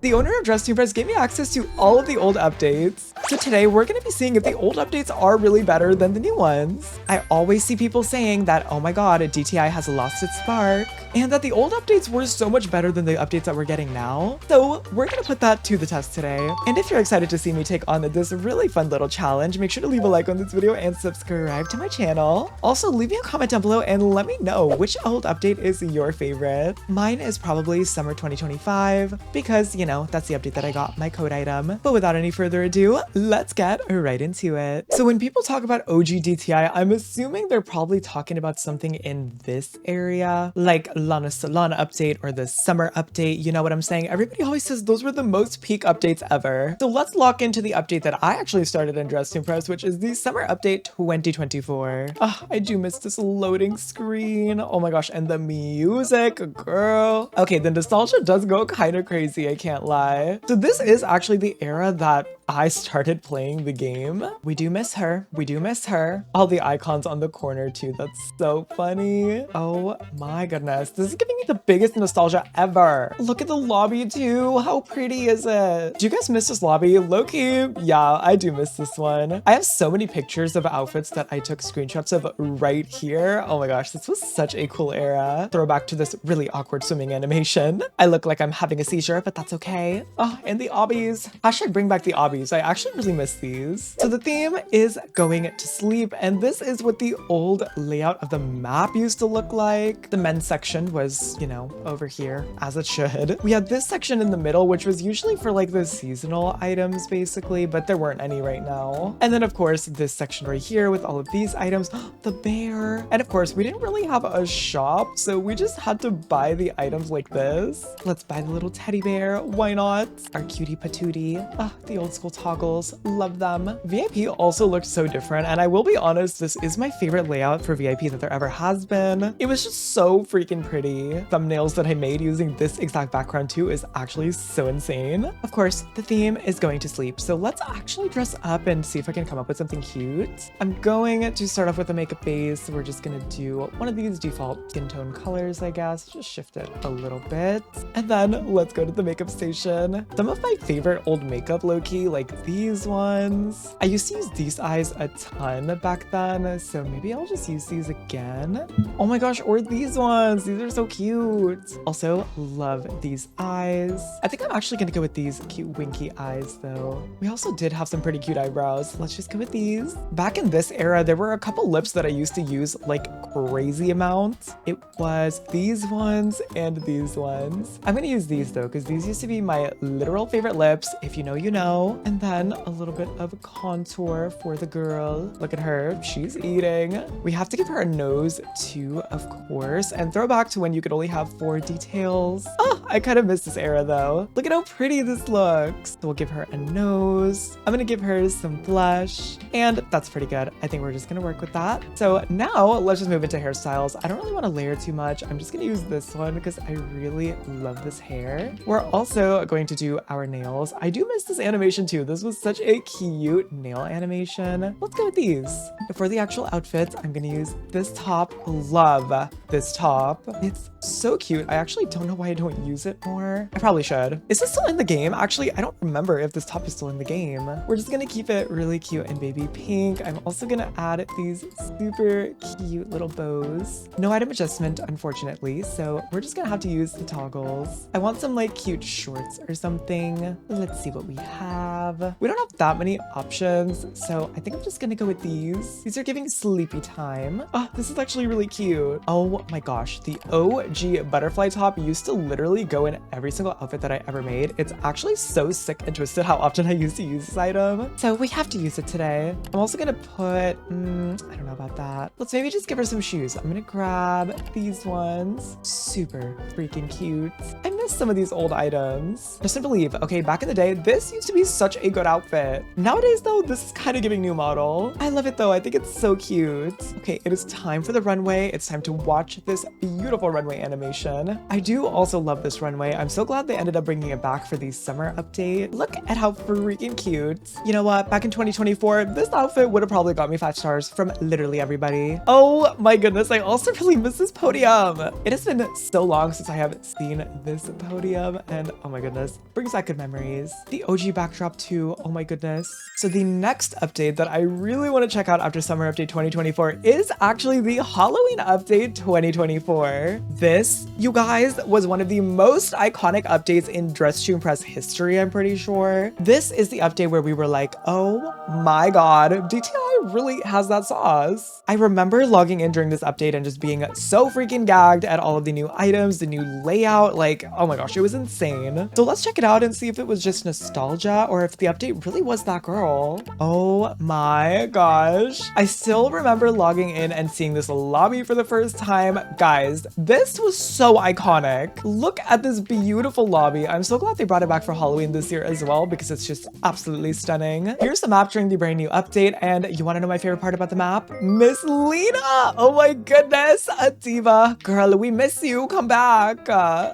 The owner of Dress Press gave me access to all of the old updates. So today we're going to be seeing if the old updates are really better than the new ones. I always see people saying that, oh my god, DTI has lost its spark, and that the old updates were so much better than the updates that we're getting now. So we're going to put that to the test today. And if you're excited to see me take on this really fun little challenge, make sure to leave a like on this video and subscribe to my channel. Also, leave me a comment down below and let me know which old update is your favorite. Mine is probably summer 2025 because, you know, that's the update that I got, my code item. But without any further ado, let's get right into it. So when people talk about OG DTI, I'm assuming they're probably talking about something in this area, like Lana Solana update or the summer update, you know what I'm saying? Everybody always says those were the most peak updates ever. So let's lock into the update that I actually started in Dress Press, which is the summer update 2024. Oh, I do miss this loading screen. Oh my gosh, and the music, girl. Okay, the nostalgia does go kind of crazy, I can't lie. So this is actually the era that I started playing the game. We do miss her. We do miss her. All the icons on the corner too. That's so funny. Oh my goodness. This is giving me the biggest nostalgia ever. Look at the lobby too. How pretty is it? Do you guys miss this lobby? Low-key, yeah, I do miss this one. I have so many pictures of outfits that I took screenshots of right here. Oh my gosh, this was such a cool era. Throwback to this really awkward swimming animation. I look like I'm having a seizure, but that's okay. Oh, and the obbies. Hashtag bring back the obbies. I actually really miss these. So the theme is going to sleep, and this is what the old layout of the map used to look like. The men's section was, you know, over here, as it should. We had this section in the middle, which was usually for like the seasonal items, basically, but there weren't any right now. And then, of course, this section right here with all of these items. The bear. And of course, we didn't really have a shop, so we just had to buy the items like this. Let's buy the little teddy bear. Why not? Our cutie patootie. Ah, the old school toggles, love them. VIP also looked so different, and I will be honest, this is my favorite layout for VIP that there ever has been. It was just so freaking pretty. Thumbnails that I made using this exact background too is actually so insane. Of course, the theme is going to sleep, so let's actually dress up and see if I can come up with something cute. I'm going to start off with a makeup base. We're just gonna do one of these default skin tone colors, I guess. Just shift it a little bit. And then let's go to the makeup station. Some of my favorite old makeup, low-key, like these ones. I used to use these eyes a ton back then, so maybe I'll just use these again. Oh my gosh, or these ones. These are so cute. Also, love these eyes. I think I'm actually gonna go with these cute winky eyes though. We also did have some pretty cute eyebrows. Let's just go with these. Back in this era, there were a couple lips that I used to use like crazy amounts. It was these ones and these ones. I'm gonna use these though, because these used to be my literal favorite lips. If you know, you know. And then a little bit of contour for the girl. Look at her, she's eating. We have to give her a nose too, of course, and throw back to when you could only have 4 details. Oh, I kind of miss this era though. Look at how pretty this looks. So we'll give her a nose. I'm gonna give her some blush, and that's pretty good. I think we're just gonna work with that. So now let's just move into hairstyles. I don't really want to layer too much. I'm just gonna use this one because I really love this hair. We're also going to do our nails. I do miss this animation too. This was such a cute nail animation. Let's go with these. For the actual outfits, I'm gonna use this top. Love this top. It's so cute. I actually don't know why I don't use it more. I probably should. Is this still in the game? Actually, I don't remember if this top is still in the game. We're just gonna keep it really cute and baby pink. I'm also gonna add these super cute little bows. No item adjustment, unfortunately, so we're just gonna have to use the toggles. I want some like cute shorts or something. Let's see what we have. We don't have that many options, so I think I'm just gonna go with these. These are giving sleepy time. Oh, this is actually really cute. Oh my gosh, the OG butterfly top used to literally go in every single outfit that I ever made. It's actually so sick and twisted how often I used to use this item, so we have to use it today. I'm also gonna put, I don't know about that. Let's maybe just give her some shoes. I'm gonna grab these ones. Super freaking cute. I miss some of these old items. Just to believe, okay, back in the day, this used to be such such a good outfit. Nowadays though, this is kind of giving new model. I love it though. I think it's so cute. Okay, it is time for the runway. It's time to watch this beautiful runway animation. I do also love this runway. I'm so glad they ended up bringing it back for the summer update. Look at how freaking cute. You know what? Back in 2024, this outfit would have probably got me 5 stars from literally everybody. Oh my goodness, I also really miss this podium. It has been so long since I have seen this podium, and oh my goodness, brings back good memories. The OG backdrop too, oh my goodness. So the next update that I really want to check out after summer update 2024 is actually the Halloween update 2024. This, you guys, was one of the most iconic updates in Dress to Impress history, I'm pretty sure. This is the update where we were like, oh my god, DTI really has that sauce. I remember logging in during this update and just being so freaking gagged at all of the new items, the new layout, like, oh my gosh, it was insane. So let's check it out and see if it was just nostalgia or if the update really was that girl. Oh my gosh. I still remember logging in and seeing this lobby for the first time. Guys, this was so iconic. Look at this beautiful lobby. I'm so glad they brought it back for Halloween this year as well because it's just absolutely stunning. Here's the map during the brand new update, and you want to know my favorite part about the map? Miss Lena! Oh my goodness, a diva. Girl, we miss you. Come back.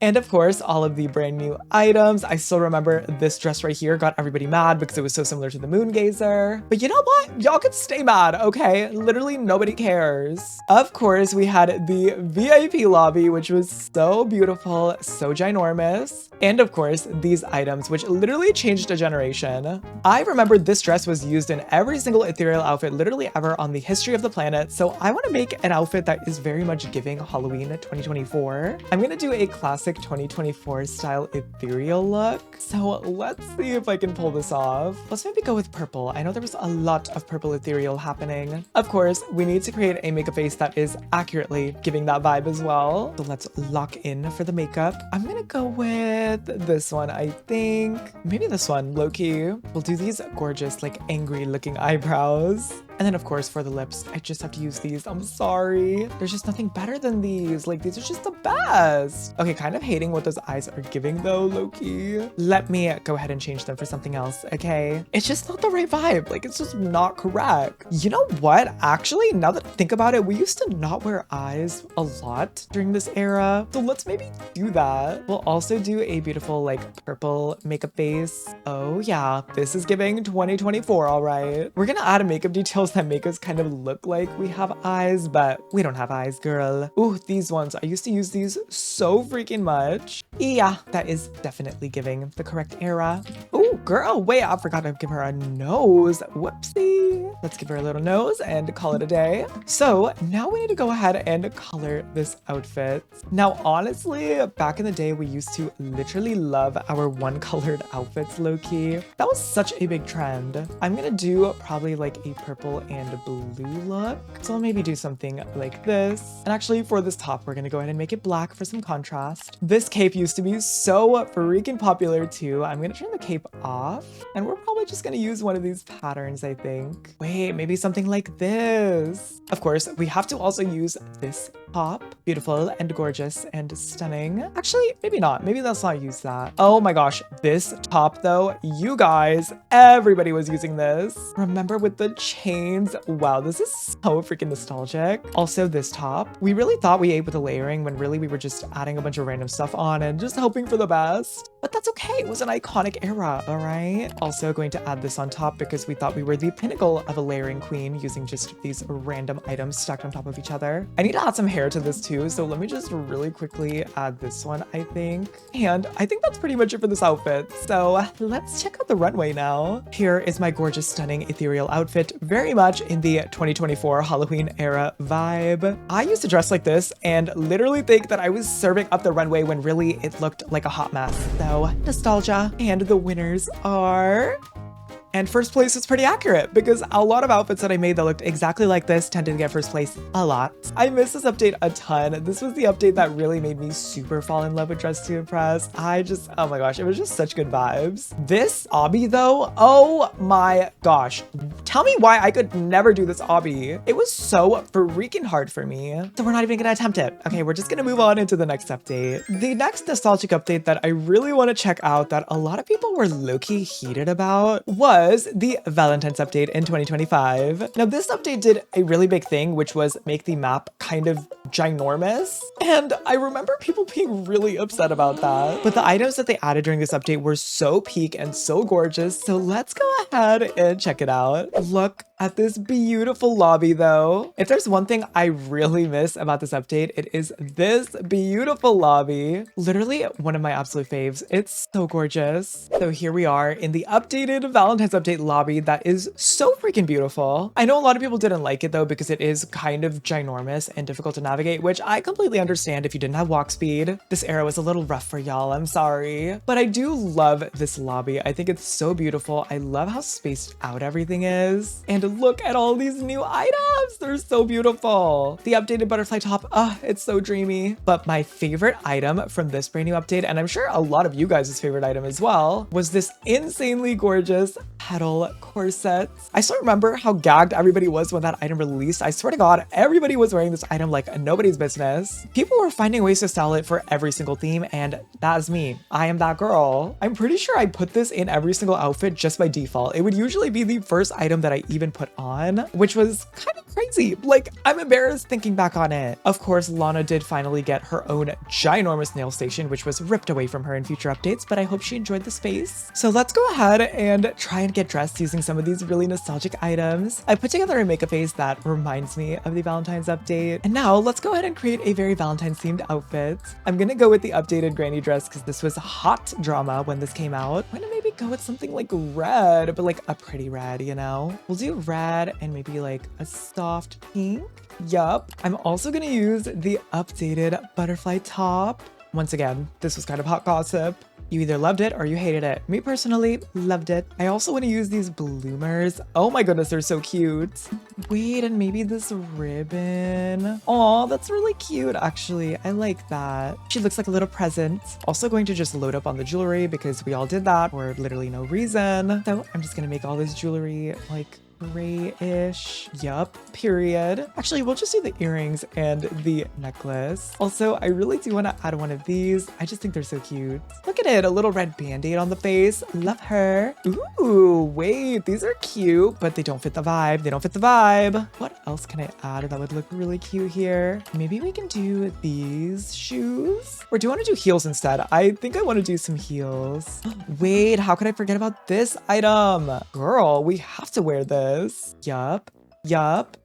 And of course, all of the brand new items. I still remember this dress right here got everybody mad because it was so similar to the Moon Gazer. But you know what? Y'all can stay mad, okay? Literally nobody cares. Of course, we had the VIP lobby, which was so beautiful, so ginormous. And of course, these items, which literally changed a generation. I remember this dress was used in every single ethereal outfit literally ever on the history of the planet. So I want to make an outfit that is very much giving Halloween 2024. I'm going to do a classic 2024 style ethereal look. So let's see if I can pull this off. Let's maybe go with purple. I know there was a lot of purple ethereal happening. Of course, we need to create a makeup face that is accurately giving that vibe as well. So let's lock in for the makeup. I'm going to go with this one, I think. Maybe this one, low-key. We'll do these gorgeous, like, angry looking eyebrows. And then of course for the lips, I just have to use these. I'm sorry. There's just nothing better than these. Like, these are just the best. Okay, kind of hating what those eyes are giving though, low-key. Let me go ahead and change them for something else, okay? It's just not the right vibe. Like, it's just not correct. You know what? Actually, now that I think about it, we used to not wear eyes a lot during this era. So let's maybe do that. We'll also do a beautiful, like, purple makeup base. Oh yeah, this is giving 2024, all right. We're gonna add a makeup detail that make us kind of look like we have eyes, but we don't have eyes, girl. Ooh, these ones. I used to use these so freaking much. Yeah, that is definitely giving the correct era. Ooh, girl, wait, I forgot to give her a nose. Whoopsie. Let's give her a little nose and call it a day. So now we need to go ahead and color this outfit. Now, honestly, back in the day, we used to literally love our one-colored outfits, low-key. That was such a big trend. I'm gonna do probably like a purple and blue look. So I'll maybe do something like this. And actually for this top, we're gonna go ahead and make it black for some contrast. This cape used to be so freaking popular too. I'm gonna turn the cape off and we're probably just gonna use one of these patterns, I think. Wait, maybe something like this. Of course, we have to also use this top. Beautiful and gorgeous and stunning. Actually, maybe not. Maybe let's not use that. Oh my gosh, this top though, you guys, everybody was using this. Remember with the chains? Wow, this is so freaking nostalgic. Also this top, we really thought we ate with the layering when really we were just adding a bunch of random stuff on and just hoping for the best. But that's okay, it was an iconic era, all right? Also going to add this on top because we thought we were the pinnacle of a layering queen using just these random items stacked on top of each other. I need to add some hair to this too, so let me just really quickly add this one, I think. And I think that's pretty much it for this outfit. So let's check out the runway now. Here is my gorgeous, stunning, ethereal outfit, very much in the 2024 Halloween era vibe. I used to dress like this and literally think that I was serving up the runway when really it looked like a hot mess. So nostalgia. And the winners are... And first place is pretty accurate because a lot of outfits that I made that looked exactly like this tended to get first place a lot. I miss this update a ton. This was the update that really made me super fall in love with Dress to Impress. Oh my gosh, it was just such good vibes. This obby though, oh my gosh. Tell me why I could never do this obby. It was so freaking hard for me. So we're not even gonna attempt it. Okay, we're just gonna move on into the next update. The next nostalgic update that I really want to check out that a lot of people were low-key heated about was the Valentine's update in 2025. Now this update did a really big thing, which was make the map kind of ginormous. And I remember people being really upset about that. But the items that they added during this update were so peak and so gorgeous. So let's go ahead and check it out. Look at this beautiful lobby though. If there's one thing I really miss about this update, it is this beautiful lobby. Literally one of my absolute faves. It's so gorgeous. So here we are in the updated Valentine's update lobby that is so freaking beautiful. I know a lot of people didn't like it though because it is kind of ginormous and difficult to navigate, which I completely understand if you didn't have walk speed. This era was a little rough for y'all, I'm sorry. But I do love this lobby. I think it's so beautiful. I love how spaced out everything is. And look at all these new items. They're so beautiful. The updated butterfly top, it's so dreamy. But my favorite item from this brand new update, and I'm sure a lot of you guys' favorite item as well, was this insanely gorgeous petal corset. I still remember how gagged everybody was when that item released. I swear to God, everybody was wearing this item like nobody's business. People were finding ways to style it for every single theme, and that's me. I am that girl. I'm pretty sure I put this in every single outfit just by default. It would usually be the first item that I even put on, which was kind of crazy. Like, I'm embarrassed thinking back on it. Of course, Lana did finally get her own ginormous nail station, which was ripped away from her in future updates, but I hope she enjoyed the space. So let's go ahead and try and get dressed using some of these really nostalgic items. I put together a makeup face that reminds me of the Valentine's update. And now let's go ahead and create a very Valentine's themed outfit. I'm gonna go with the updated granny dress because this was hot drama when this came out. I'm gonna maybe go with something like red, but like a pretty red, you know? We'll do red and maybe like a soft pink. Yup. I'm also gonna use the updated butterfly top. Once again, this was kind of hot gossip. You either loved it or you hated it. Me personally, loved it. I also want to use these bloomers. Oh my goodness, they're so cute. Wait, and maybe this ribbon. Oh, that's really cute, actually. I like that. She looks like a little present. Also going to just load up on the jewelry because we all did that for literally no reason. So I'm just gonna make all this jewelry like grayish. Yup, period. Actually, we'll just do the earrings and the necklace. Also, I really do want to add one of these. I just think they're so cute. Look at it, a little red band-aid on the face. Love her. Ooh, wait, these are cute, but they don't fit the vibe. They don't fit the vibe. What else can I add that would look really cute here? Maybe we can do these shoes. Or do you want to do heels instead? I think I want to do some heels. Wait, how could I forget about this item? Girl, we have to wear this. Yup.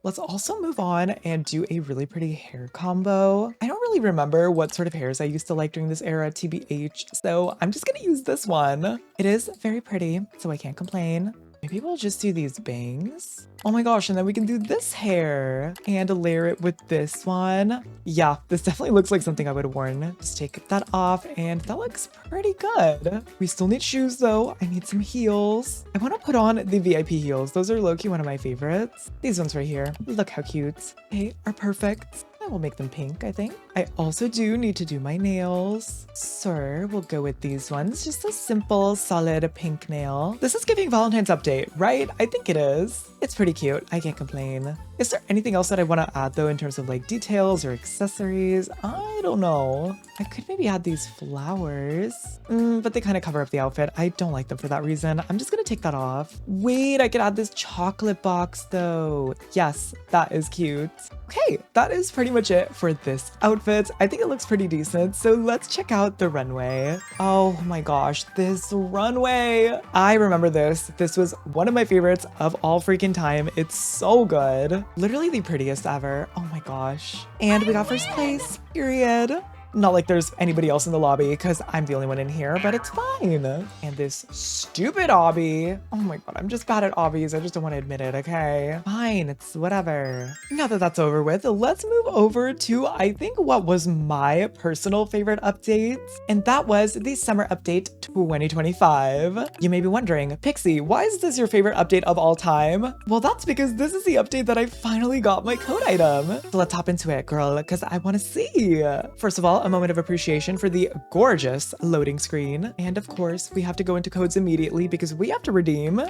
Let's also move on and do a really pretty hair combo. I don't really remember what sort of hairs I used to like during this era, TBH, so I'm just gonna use this one. It is very pretty, so I can't complain. Maybe we'll just do these bangs. Oh my gosh, and then we can do this hair and layer it with this one. Yeah, this definitely looks like something I would have worn. Just take that off and that looks pretty good. We still need shoes though. I need some heels. I want to put on the VIP heels. Those are low-key one of my favorites. These ones right here. Look how cute. They are perfect. I will make them pink, I think. I also do need to do my nails. So we'll go with these ones. Just a simple, solid pink nail. This is giving Valentine's update, right? I think it is. It's pretty cute. I can't complain. Is there anything else that I want to add though in terms of like details or accessories? I don't know. I could maybe add these flowers, but they kind of cover up the outfit. I don't like them for that reason. I'm just gonna take that off. Wait, I could add this chocolate box though. Yes, that is cute. Okay, that is pretty much it for this outfit. I think it looks pretty decent. So let's check out the runway. Oh my gosh, this runway. I remember this. This was one of my favorites of all freaking time. It's so good. Literally the prettiest ever. Oh my gosh. And we got first place, period. Not like there's anybody else in the lobby because I'm the only one in here, but it's fine. And this stupid obby. Oh my god, I'm just bad at obbies. I just don't want to admit it, okay? Fine, it's whatever. Now that that's over with, let's move over to, I think, what was my personal favorite update. And that was the Summer Update 2025. You may be wondering, Pixie, why is this your favorite update of all time? Well, that's because this is the update that I finally got my code item. So let's hop into it, girl, because I want to see. First of all, a moment of appreciation for the gorgeous loading screen. And of course, we have to go into codes immediately because we have to redeem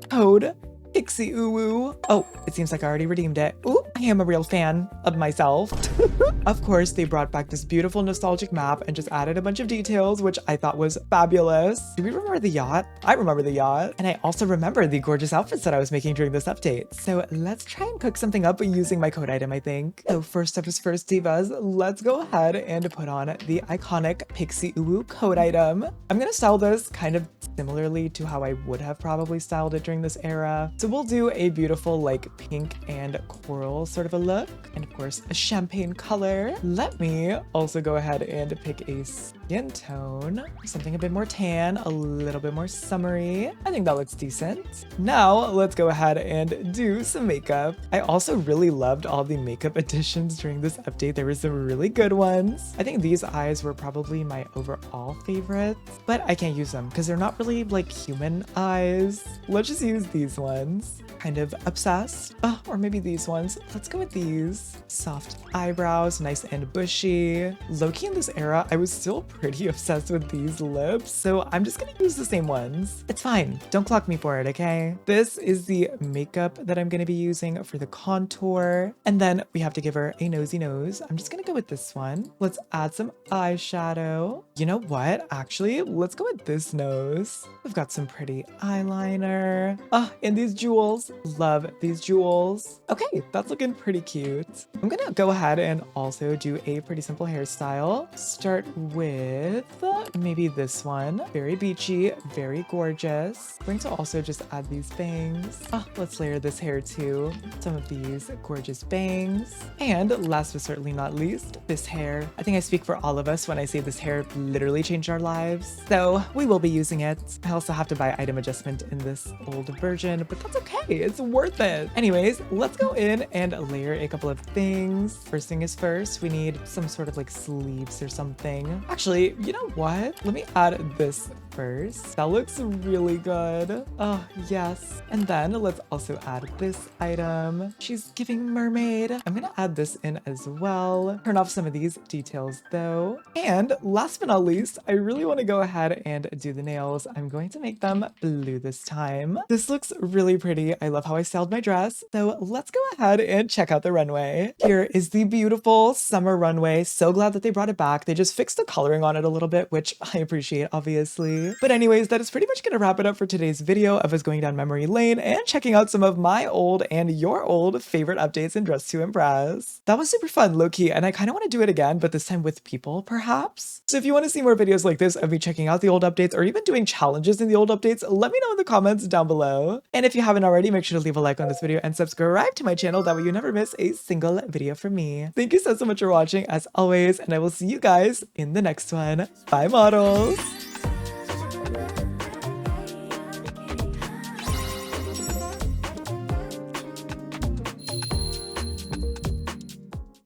code Pixie Uwu. Oh, it seems like I already redeemed it. Ooh, I am a real fan of myself. Of course, they brought back this beautiful nostalgic map and just added a bunch of details, which I thought was fabulous. Do we remember the yacht? I remember the yacht. And I also remember the gorgeous outfits that I was making during this update. So let's try and cook something up using my code item, I think. So first up is first, divas. Let's go ahead and put on the iconic Pixie Uwu code item. I'm gonna style this kind of similarly to how I would have probably styled it during this era. So we'll do a beautiful like pink and coral sort of a look. And of course, a champagne color. Let me also go ahead and pick a skin tone, something a bit more tan, a little bit more summery. I think that looks decent. Now let's go ahead and do some makeup. I also really loved all the makeup additions during this update. There were some really good ones. I think these eyes were probably my overall favorites, but I can't use them because they're not really like human eyes. Let's just use these ones. Kind of obsessed. Oh, or maybe these ones. Let's go with these. Soft eyebrows, nice and bushy. Low-key in this era, I was still pretty obsessed with these lips, so I'm just gonna use the same ones. It's fine. Don't clock me for it, okay? This is the makeup that I'm gonna be using for the contour. And then we have to give her a nosy nose. I'm just gonna go with this one. Let's add some eyeshadow. You know what? Actually, let's go with this nose. We've got some pretty eyeliner. Oh, and these jewels. Love these jewels. Okay, that's looking pretty cute. I'm gonna go ahead and also do a pretty simple hairstyle. Start with maybe this one. Very beachy, very gorgeous. I'm going to also just add these bangs. Oh, let's layer this hair too. Some of these gorgeous bangs. And last but certainly not least, this hair. I think I speak for all of us when I say this hair literally changed our lives. So we will be using it. I also have to buy item adjustment in this old version, but that's okay. It's worth it. Anyways, let's go in and layer a couple of things. First thing is first, we need some sort of like sleeves or something. Actually, you know what? Let me add this first. That looks really good. Oh, yes. And then let's also add this item. She's giving mermaid. I'm gonna add this in as well. Turn off some of these details though. And last but not least, I really want to go ahead and do the nails. I'm going to make them blue this time. This looks really pretty. I love how I styled my dress. So let's go ahead and check out the runway. Here is the beautiful summer runway. So glad that they brought it back. They just fixed the coloring on it a little bit, which I appreciate, obviously. But anyways, that is pretty much gonna wrap it up for today's video of us going down memory lane and checking out some of my old and your old favorite updates in Dress to Impress. That was super fun, low-key, and I kind of want to do it again, but this time with people, perhaps? So if you want to see more videos like this of me checking out the old updates or even doing challenges in the old updates, let me know in the comments down below. And if you haven't already, make sure to leave a like on this video and subscribe to my channel. That way you never miss a single video from me. Thank you so much for watching as always, and I will see you guys in the next one. Bye, models!